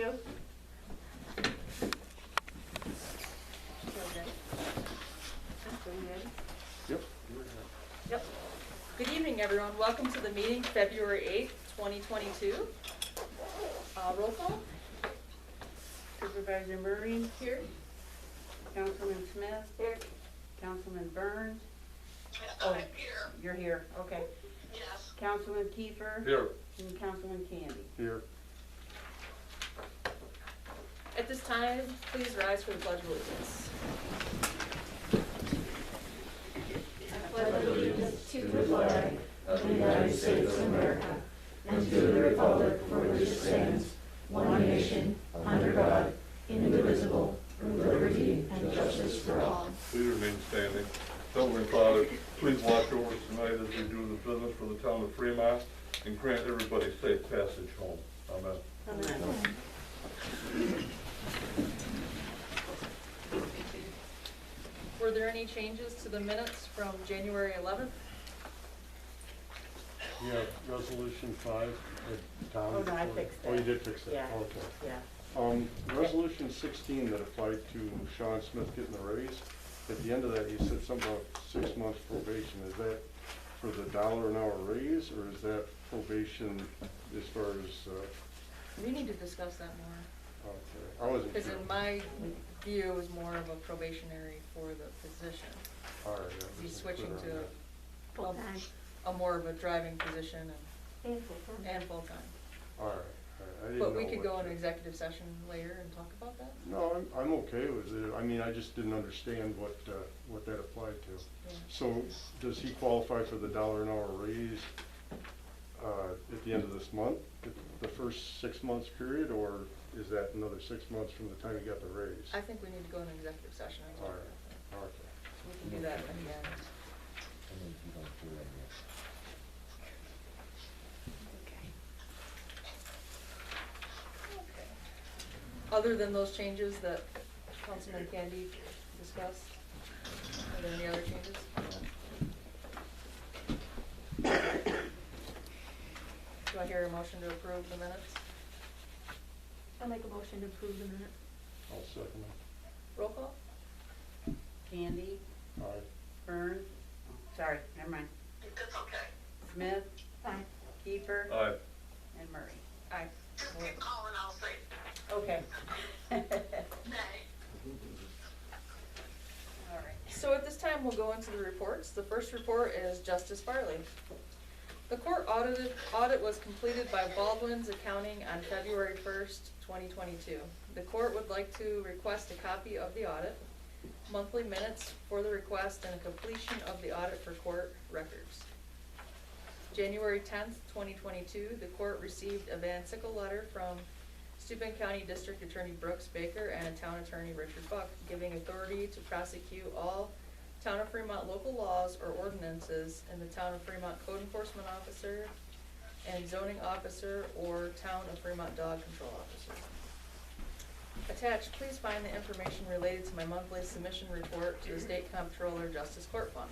you. Yep. Yep. Good evening, everyone. Welcome to the meeting, February 8th, 2022. Roll call. Supervisor Murray, Here. Councilman Smith. Here. Councilman Burns. I'm here, You're here, okay. yes. Councilman Kiefer. Here. And Councilman Candy. Here. At this time, please rise for the Pledge of Allegiance. I pledge allegiance to the flag of the United States of America and to the republic for which it stands, one nation, under God, indivisible, with liberty and justice for all. Please remain standing. Heavenly Father, please watch over us tonight as we do the business for the town of Fremont and grant everybody safe passage home. Amen. Amen. Were there any changes to the minutes from January 11th? Yeah, resolution 5, Tom. Oh, no, I fixed Oh, you that. did fix it, Yeah. okay. Yeah. Resolution 16 that applied to Sean Smith getting the raise, at the end of that, you said something about 6 months probation. Is that for the $1 an hour raise, or is that probation as far as, We need to discuss that more. okay, I wasn't Because sure. in my view, it was more of a probationary for the position. All right, I He's wasn't switching clear on to that. Full-time a more of a driving position and full-time. and full-time. All right, I didn't know. But we could what go to- in executive session later and talk about that. No, I'm okay with it. I mean, I just didn't understand what that applied to. Yeah. So does he qualify for the $1 an hour raise at the end of this month, the first 6 months period, or is that another 6 months from the time he got the raise? I think we need to go in executive session and talk All about right, that. okay. We can do that in the end. Other than those changes that Councilman Candy discussed, are there any other changes? Do I hear a motion to approve the minutes? I'll make a motion to approve the minutes. I'll second it. Roll call? Candy, All right. Burns. Oh, sorry, never mind. It's okay. Smith, Aye. Kiefer, Aye. and Murray. Aye. Just keep calling, I'll say Okay. nay. All right. So at this time, we'll go into the reports. The first report is Justice Farley. The court audit was completed by Baldwin's Accounting on February 1st, 2022. The court would like to request a copy of the audit, monthly minutes for the request, and a completion of the audit for court records. January 10th, 2022, the court received a Van Sickle letter from Steuben County District Attorney Brooks Baker and Town Attorney Richard Buck, giving authority to prosecute all Town of Fremont local laws or ordinances in the Town of Fremont Code Enforcement Officer and Zoning Officer or Town of Fremont Dog Control Officer. Attached, please find the information related to my monthly submission report to the State Comptroller Justice Court Fund.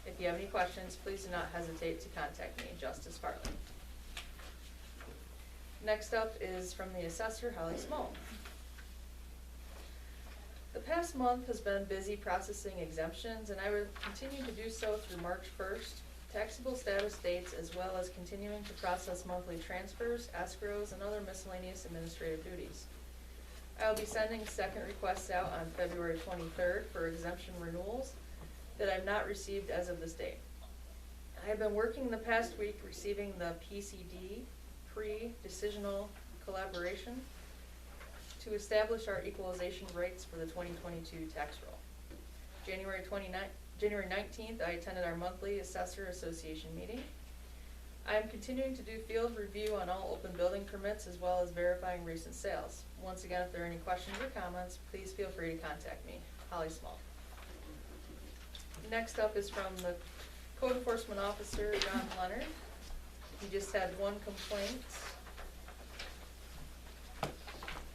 If you have any questions, please do not hesitate to contact me, Justice Farley. Next up is from the Assessor, Holly Small. The past month has been busy processing exemptions, and I will continue to do so through March 1st, taxable status dates, as well as continuing to process monthly transfers, escrows, and other miscellaneous administrative duties. I will be sending second requests out on February 23rd for exemption renewals that I've not received as of this date. I have been working the past week receiving the PCD, pre-decisional collaboration, to establish our equalization rates for the 2022 tax roll. January 19th, I attended our monthly Assessor Association meeting. I am continuing to do field review on all open building permits as well as verifying recent sales. Once again, if there are any questions or comments, please feel free to contact me, Holly Small. Next up is from the Code Enforcement Officer, John Leonard. He just had one complaint.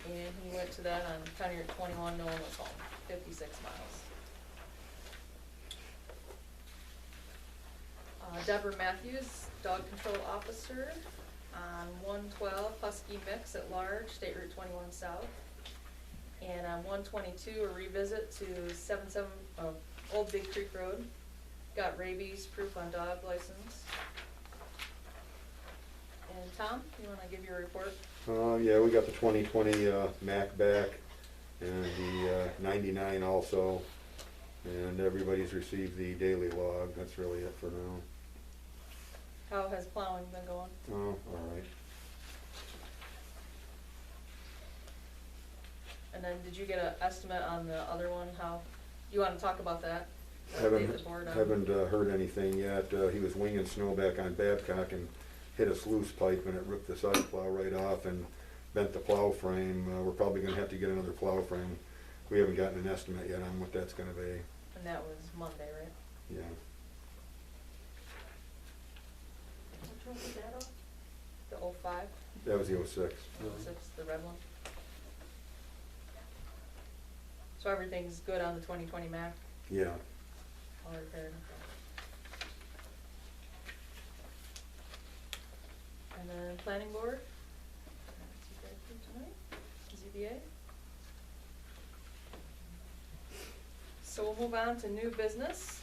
And he went to that on County Route 21, no one was home, 56 miles. Deborah Matthews, Dog Control Officer, on 112 Husky Mix at Large, State Route 21 South. And on 122, a revisit to 77 Old Big Creek Road. Got rabies proof on dog license. And Tom, you wanna give your report? Yeah, we got the 2020 Mac back and the 99 also, and everybody's received the daily log. That's really it for now. How has plowing been going? Oh, all right. And then did you get an estimate on the other one? How, you wanna talk about that? Haven't Update the board on- heard anything yet. He was winging snow back on Babcock and hit a sluice pipe and it ripped the side plow right off and bent the plow frame. We're probably gonna have to get another plow frame. We haven't gotten an estimate yet on what that's gonna be. And that was Monday, right? Yeah. Which one was that on? The 05? That was the 06. 06, the red one? So everything's good on the 2020 Mac, Yeah. all repaired? And then planning board? That's you guys do tonight, ZBA? So we'll move on to new business.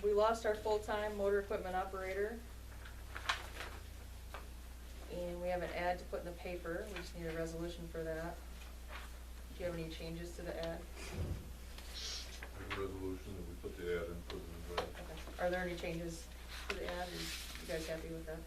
We lost our full-time motor equipment operator. And we have an ad to put in the paper, we just need a resolution for that. Do you have any changes to the ad? Make a resolution that we put the ad in for the, Okay. Are there any changes to the ad, you guys happy with that?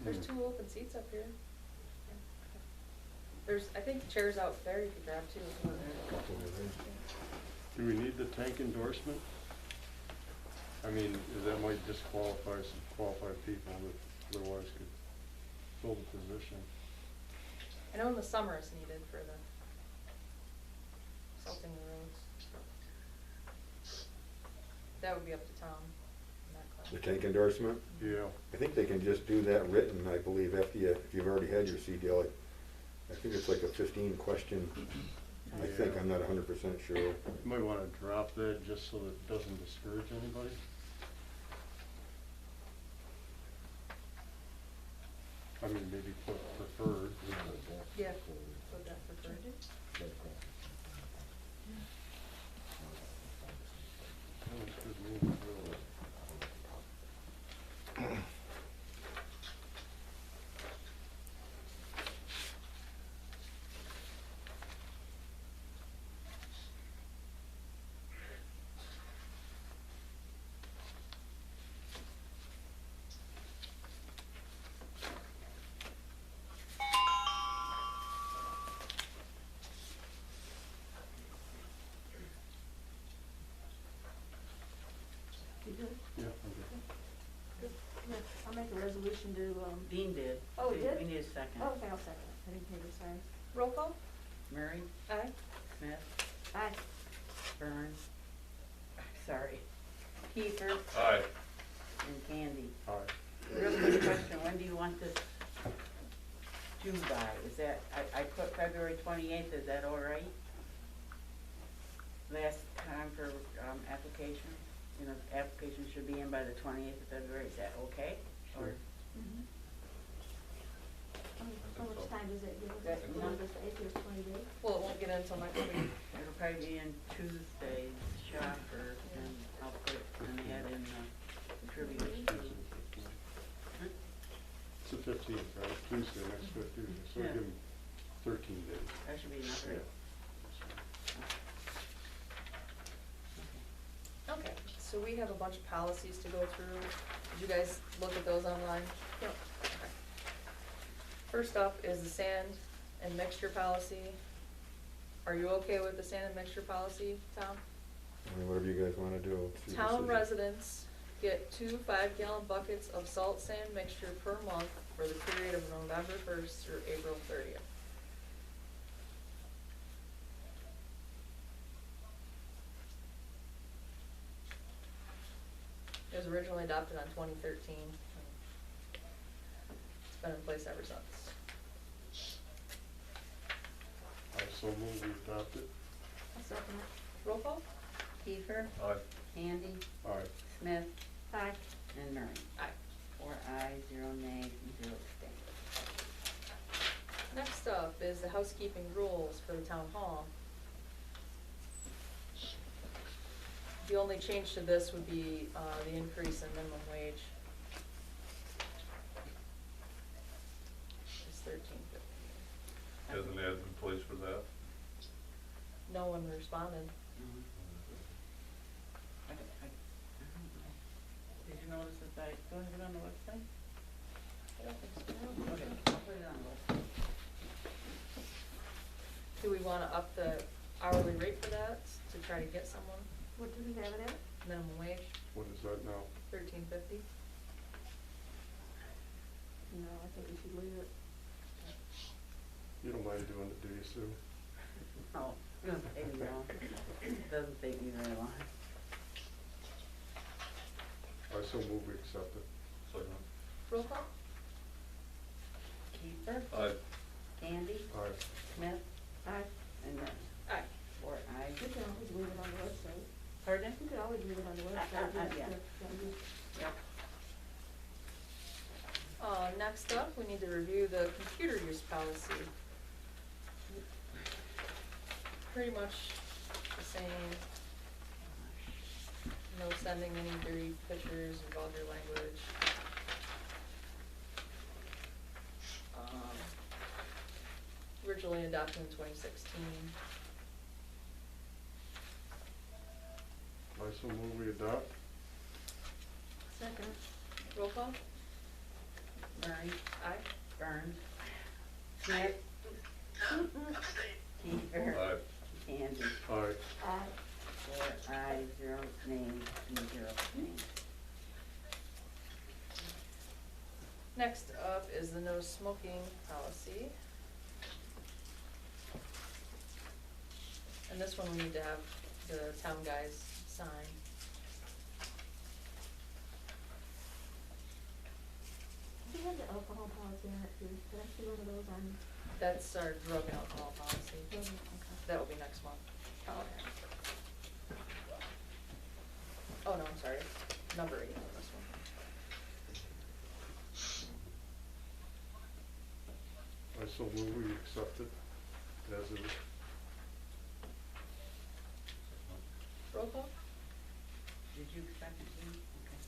There's 2 open seats up here. There's, I think chairs out there you could grab too. If you want. Do we need the tank endorsement? I mean, that might disqualify some qualified people that otherwise could fill the position. I know in the summer it's needed for the salting the roads. That would be up to Tom in that class. The tank endorsement? Yeah. I think they can just do that written, I believe, after you, if you've already had your CDL. I think it's like a 15-question, I think, Yeah. I'm not 100% sure. You might wanna drop that just so that it doesn't discourage anybody. I mean, maybe put preferred. Yeah, put that for Thursday. That looks good to me, really. You good? Yeah, okay. Good. Yeah, I'll make a resolution to, Dean did. Oh, he did? We need a second. oh, okay, I'll second it. I didn't hear you, sorry. Roll call? Murray, Aye. Smith, Aye. Burns, sorry, Kiefer, aye. and Candy. All right. Real quick question, when do you want this due by? Is that, I put February 28th, is that all right? Last time for, application? You know, application should be in by the 28th of February, is that okay? Or, Mm-hmm. How much time does it give us? That's What enough. does the 8 years, 20 days? Well, it won't get in until next week. it'll probably be in Tuesday's shopper, and I'll put an ad in the tribute too. It's the 15th, right? Tuesday, next Tuesday, so Yeah. give them 13 days. That should be enough, right? Okay, so we have a bunch of policies to go through. Did you guys look at those online? Yep. First up is the sand and mixture policy. Are you okay with the sand and mixture policy, Tom? I mean, whatever you guys wanna do. it's your Town decision. residents get 2 5-gallon buckets of salt sand mixture per month for the period of November 1st through April 30th. It was originally adopted on 2013. It's been in place ever since. I so move we adopt it. I'll second it. Roll call? Kiefer, Aye. Handy, Aye. Smith, Aye. and Murray. Aye. 4 ayes, 0 nays, and 0 abstains. Next up is the housekeeping rules for the town hall. The only change to this would be the increase in minimum wage. It's $13.50. Has an ad in place for that? No one responded. Mhm. Did you notice that I, do I have it on the website? I don't think so. Okay, I'll put it on the website. Do we wanna up the hourly rate for that to try to get someone? What do we have it at? Minimum wage, What is that now? $13.50. No, I think we should leave it. You don't mind doing it, do you, Sue? Oh, it doesn't take me long. Doesn't take me very long. I so move we accept it. Second. Roll call? Kiefer, Aye. Handy, Aye. Smith, Aye. and Murray. Aye. 4 ayes. We can always leave it on the website. Pardon? We could always leave it on the website. Yeah. Yep. Next up, we need to review the computer use policy. Pretty much the same. No sending any dirty pictures or vulgar language. Originally adopted in 2016. I so move we adopt. Second. Roll call? Murray, Aye. Burns, Smith, Kiefer, Aye. Handy. Aye. Aye. 4 ayes, 0 nays, and 0 abstains. Next up is the no smoking policy. And this one we need to have the town guys sign. We have the alcohol policy on it too. Did I see one of those on? That's our drug and alcohol policy. Okay. That will be next month. Oh, no, I'm sorry. Number 8 on this one. I so move we accept it as is. Roll call? Did you expect it to? Okay.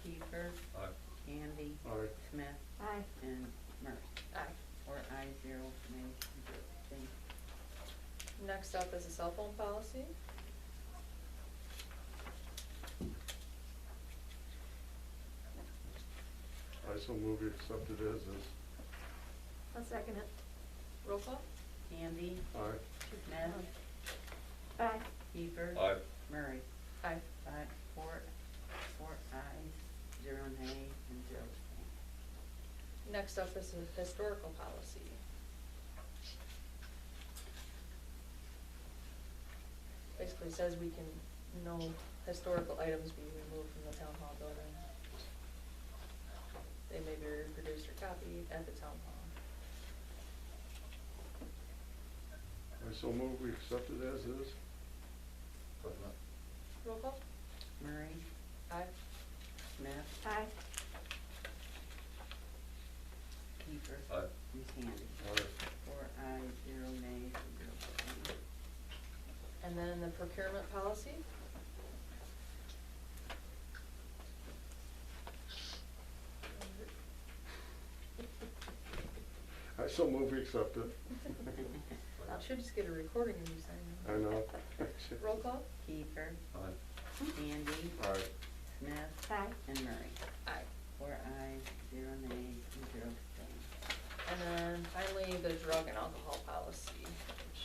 Kiefer, Aye. Handy, Aye. Smith, Aye. and Murray. Aye. 4 ayes, 0 nays, and 0 abstains. Next up is the cell phone policy. I so move we accept it as is. I'll second it. Roll call? Handy, Aye. Smith, Aye. Kiefer, Aye. Murray. Aye. 4 ayes, 0 nays, and 0 abstains. Next up is the historical policy. Basically says we can, no historical items be removed from the town hall building. They may be reproduced or copied at the town hall. I so move we accept it as is. Second. Roll call? Murray, Aye. Smith, Aye. Kiefer, Aye. and Handy. Aye. 4 ayes, 0 nays, and 0 abstains. And then the procurement policy. I so move we accept it. Should just get a recording of you signing. I know. Roll call? Kiefer, Aye. Handy, Aye. Smith, Aye. and Murray. Aye. 4 ayes, 0 nays, and 0 abstains. And then finally, the drug and alcohol policy, which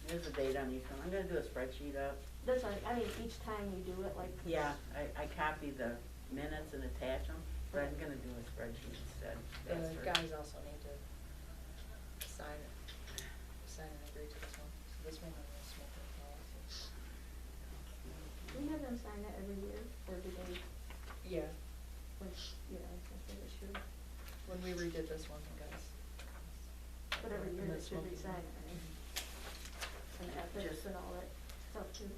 There's a date on each one. I'm gonna do a spreadsheet up. That's right, I mean, each time you do it, like. Yeah, I copy the minutes and attach them, but I'm gonna do a spreadsheet instead. The Faster. guys also need to sign and agree to this one. So this one is smoking policy. Do we have them sign it every year, or do they, Yeah, which, yeah, I think it should, when we redid this one, the guys. but every year And they the should smoking. re-sign it, right? And ethics and all that stuff too.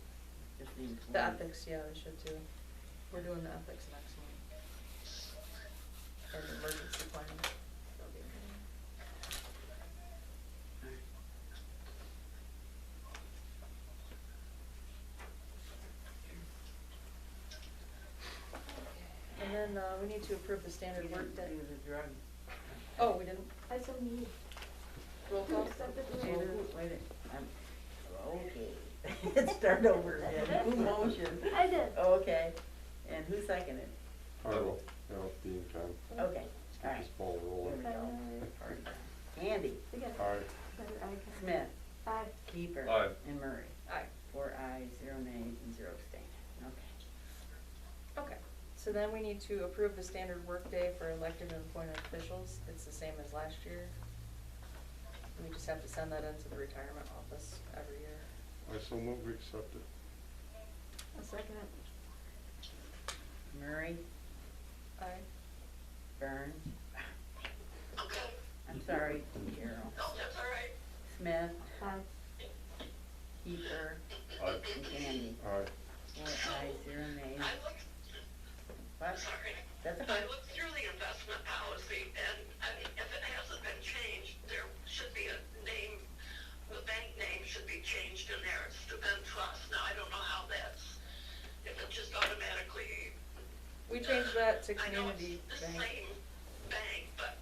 Just needs The one. ethics, yeah, they should too. We're doing the ethics next month. And emergency planning. That'll be good. And then, we need to approve the standard We work didn't day. do the drug. Oh, we didn't? I so need. Roll call? Accept it, Wait, Lou. wait, okay. Let's start over again. Who motioned? I did. Okay, and who seconded? I will, Dean, Tom. Okay, all right. This ball rolling. Here we go. Andy, Together. Aye. Better eye contact. Smith, Aye. Keeper. Aye. And Murray. Aye. 4 ayes, 0 nays, and 0 abstain. Okay. Okay, so then we need to approve the standard work day for elected and appointed officials. It's the same as last year. We just have to send that into the retirement office every year. I so move we accept it. I'll second it. Murray, Aye. Burns, Okay. I'm sorry, Carol. No, that's all right. Smith, Aye. Keeper, Aye. and Candy. Aye. 4 ayes, 0 nays. I looked, What? sorry. That's I okay. looked through the investment policy, and I mean, if it hasn't been changed, there should be a name, the bank name should be changed in there. It's Steuben Trust. Now, I don't know how that's, if it just automatically. We changed that to I know community it's the bank. same bank, but,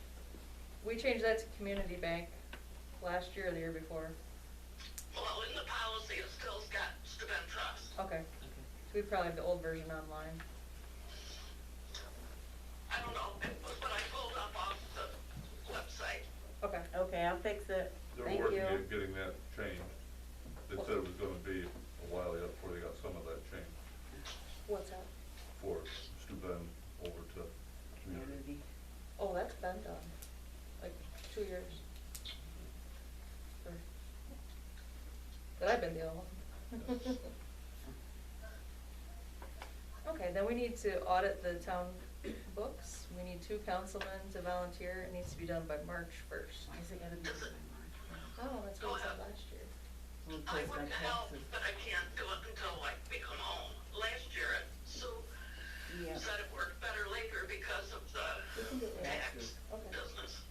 We changed that to community bank last year or the year before. well, in the policy, it still's got Steuben Trust. Okay, so we probably have the old version online. I don't know, it was what I pulled up off the website. Okay, Okay, I'll fix it. They're Thank working you. at getting that changed. They said it was gonna be a while yet before they got some of that changed. what's that? For Steuben over to community. Community. Oh, that's been done, like 2 years. Or- That I've been the only one. Okay, then we need to audit the town books. We need 2 councilmen to volunteer. It needs to be done by March 1st. Why is it gotta be by March? Oh, that's what it said last year. Well, I because my would help, taxes. but I can't do it until I become home. Last year, Sue Yeah. said it worked better later because of We can do the it. tax Okay. business.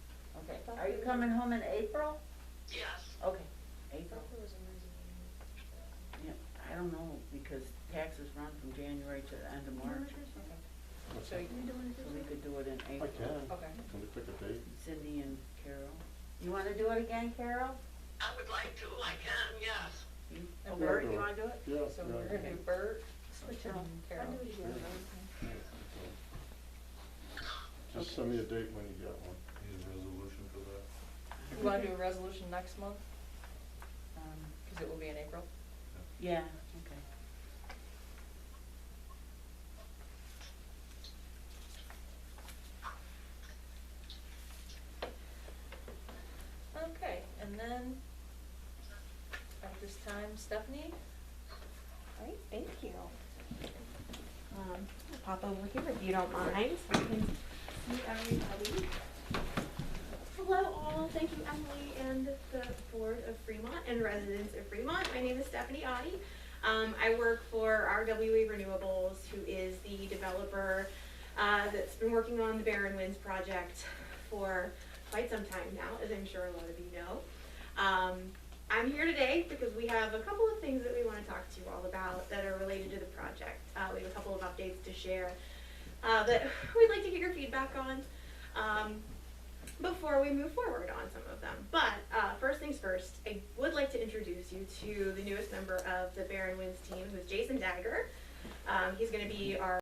Okay, are you coming home in April? Yes. Okay, I April. thought there was a reason. Yeah, I don't know, because taxes run from January to the end of March. What's So that? you, So we could do it in I April. can. okay. Can we pick a date? Cindy and Carol. You wanna do it again, Carol? I would like to, I can, yes. You? And Oh, Bert, Bert, you wanna do it? Yeah. So yeah. we're gonna do Bert Switch it and off. Carol. I'll do it again. Just send me a date when you got one. Need a resolution for that? You wanna do a resolution next month? Um, Cause it will be in April. yeah, okay. Okay, and then at this time, Stephanie? All right, thank you. I'll pop over here if you don't mind, so you can see everybody. Hello all, thank you Emily and the board of Fremont and residents of Fremont. My name is Stephanie Oddie. I work for RWA Renewables, who is the developer that's been working on the Barren Winds project for quite some time now, as I'm sure a lot of you know. I'm here today because we have a couple of things that we want to talk to you all about that are related to the project. We have a couple of updates to share that we'd like to get your feedback on before we move forward on some of them. But first things first, I would like to introduce you to the newest member of the Barren Winds team, who's Jason Dagger. He's going to be our